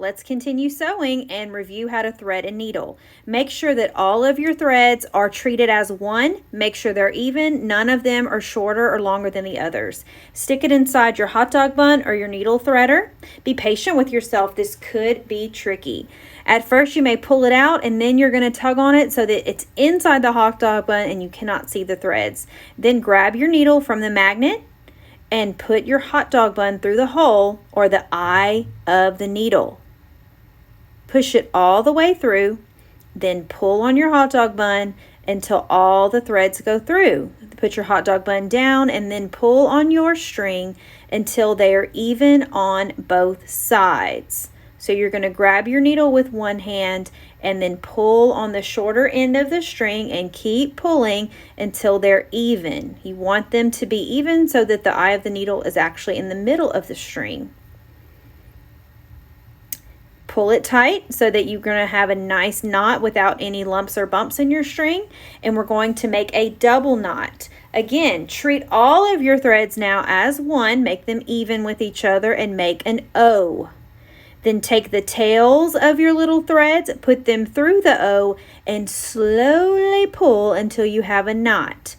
let's continue sewing and review how to thread and needle. Make sure that all of your threads are treated as one. Make sure they're even. None of them are shorter or longer than the others. Stick it inside your hot dog bun or your needle threader. Be patient with yourself. This could be tricky. At first, you may pull it out and then you're going to tug on it so that it's inside the hot dog bun and you cannot see the threads. Then grab your needle from the magnet and put your hot dog bun through the hole or the eye of the needle. Push it all the way through, then pull on your hot dog bun until all the threads go through. Put your hot dog bun down and then pull on your string until they are even on both sides. So you're going to grab your needle with one hand and then pull on the shorter end of the string and keep pulling until they're even. You want them to be even so that the eye of the needle is actually in the middle of the string. Pull it tight so that you're going to have a nice knot without any lumps or bumps in your string. And we're going to make a double knot. Again, treat all of your threads now as one. Make them even with each other and make an O. Then take the tails of your little threads, put them through the O, and slowly pull until you have a knot.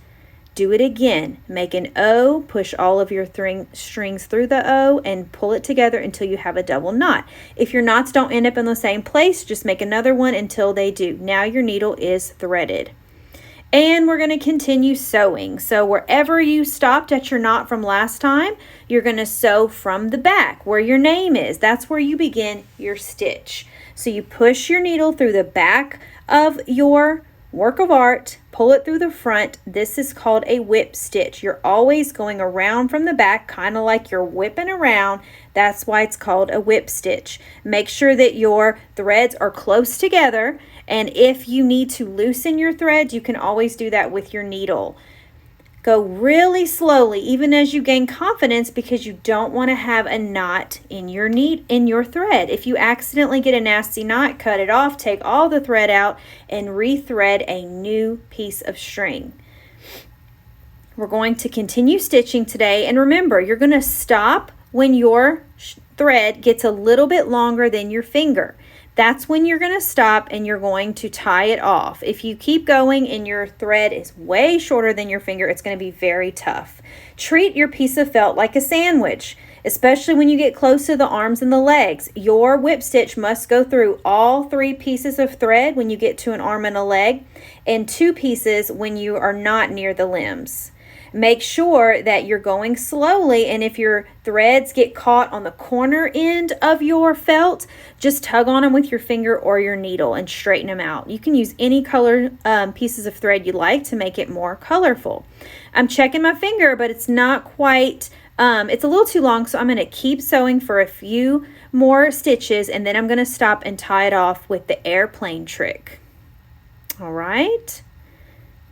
Do it again. Make an O, push all of your strings through the O, and pull it together until you have a double knot. If your knots don't end up in the same place, just make another one until they do. Now your needle is threaded. And we're going to continue sewing. So wherever you stopped at your knot from last time, you're going to sew from the back where your name is. That's where you begin your stitch. So you push your needle through the back of your work of art, pull it through the front. This is called a whip stitch. You're always going around from the back, kind of like you're whipping around. That's why it's called a whip stitch. Make sure that your threads are close together, and if you need to loosen your threads, you can always do that with your needle. Go really slowly, even as you gain confidence, because you don't want to have a knot in your thread. If you accidentally get a nasty knot, cut it off, take all the thread out, and rethread a new piece of string. We're going to continue stitching today, and remember, you're going to stop when your thread gets a little bit longer than your finger. That's when you're going to stop and you're going to tie it off. If you keep going and your thread is way shorter than your finger, it's going to be very tough. Treat your piece of felt like a sandwich, especially when you get close to the arms and the legs. Your whip stitch must go through all 3 pieces of thread when you get to an arm and a leg, and 2 pieces when you are not near the limbs. Make sure that you're going slowly, and if your threads get caught on the corner end of your felt, just tug on them with your finger or your needle and straighten them out. You can use any color pieces of thread you like to make it more colorful. I'm checking my finger, but it's not quite, it's a little too long, so I'm going to keep sewing for a few more stitches, and then I'm going to stop and tie it off with the airplane trick. All right,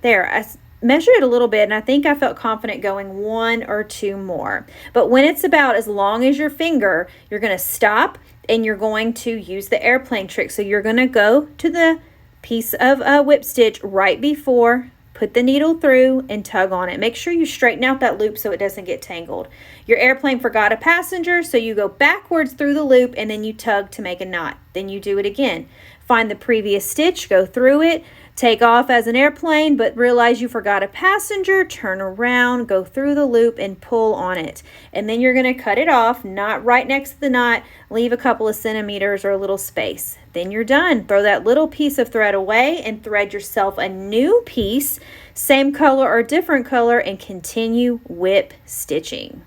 there. I measured it a little bit, and I think I felt confident going 1 or 2 more. But when it's about as long as your finger, you're going to stop and you're going to use the airplane trick. So you're going to go to the piece of whip stitch right before, put the needle through, and tug on it. Make sure you straighten out that loop so it doesn't get tangled. Your airplane forgot a passenger, so you go backwards through the loop and then you tug to make a knot. Then you do it again. Find the previous stitch, go through it, take off as an airplane, but realize you forgot a passenger, turn around, go through the loop, and pull on it. And then you're going to cut it off, not right next to the knot, leave a couple of centimeters or a little space. Then you're done. Throw that little piece of thread away and thread yourself a new piece, same color or different color, and continue whip stitching.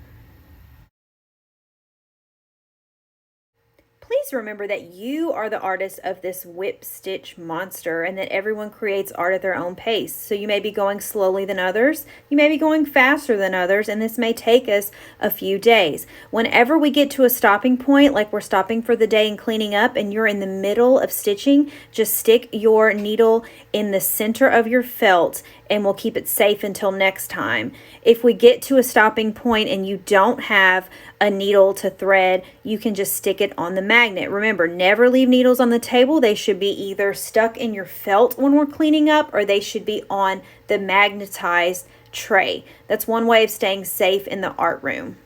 Please remember that you are the artist of this whip stitch monster, and that everyone creates art at their own pace. So you may be going slowly than others, you may be going faster than others, and this may take us a few days. Whenever we get to a stopping point, like we're stopping for the day and cleaning up, and you're in the middle of stitching, just stick your needle in the center of your felt and we'll keep it safe until next time. If we get to a stopping point and you don't have a needle to thread, you can just stick it on the magnet. Remember, never leave needles on the table. They should be either stuck in your felt when we're cleaning up, or they should be on the magnetized tray. That's one way of staying safe in the art room.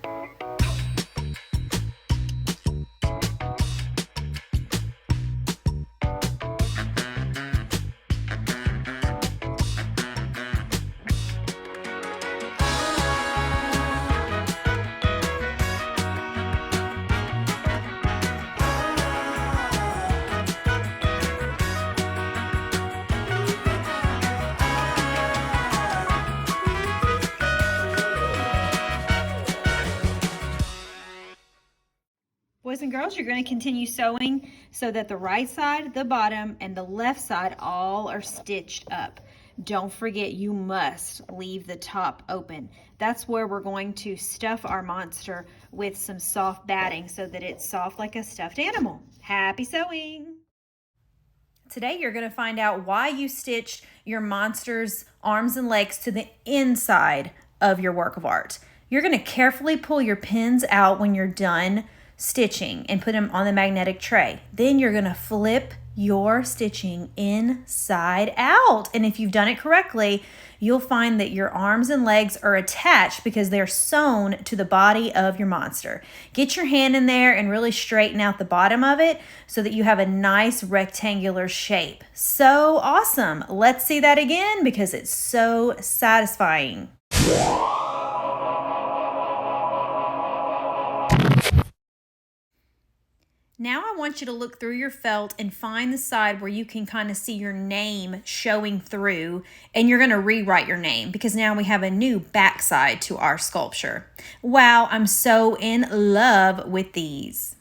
and girls, you're going to continue sewing so that the right side, the bottom, and the left side all are stitched up. Don't forget, you must leave the top open. That's where we're going to stuff our monster with some soft batting so that it's soft like a stuffed animal. Happy sewing! Today you're going to find out why you stitched your monster's arms and legs to the inside of your work of art. You're going to carefully pull your pins out when you're done stitching and put them on the magnetic tray. Then you're going to flip your stitching inside out. And if you've done it correctly, you'll find that your arms and legs are attached because they're sewn to the body of your monster. Get your hand in there and really straighten out the bottom of it so that you have a nice rectangular shape. So awesome. Let's see that again because it's so satisfying. Now I want you to look through your felt and find the side where you can kind of see your name showing through, and you're going to rewrite your name because now we have a new backside to our sculpture. Wow, I'm so in love with these.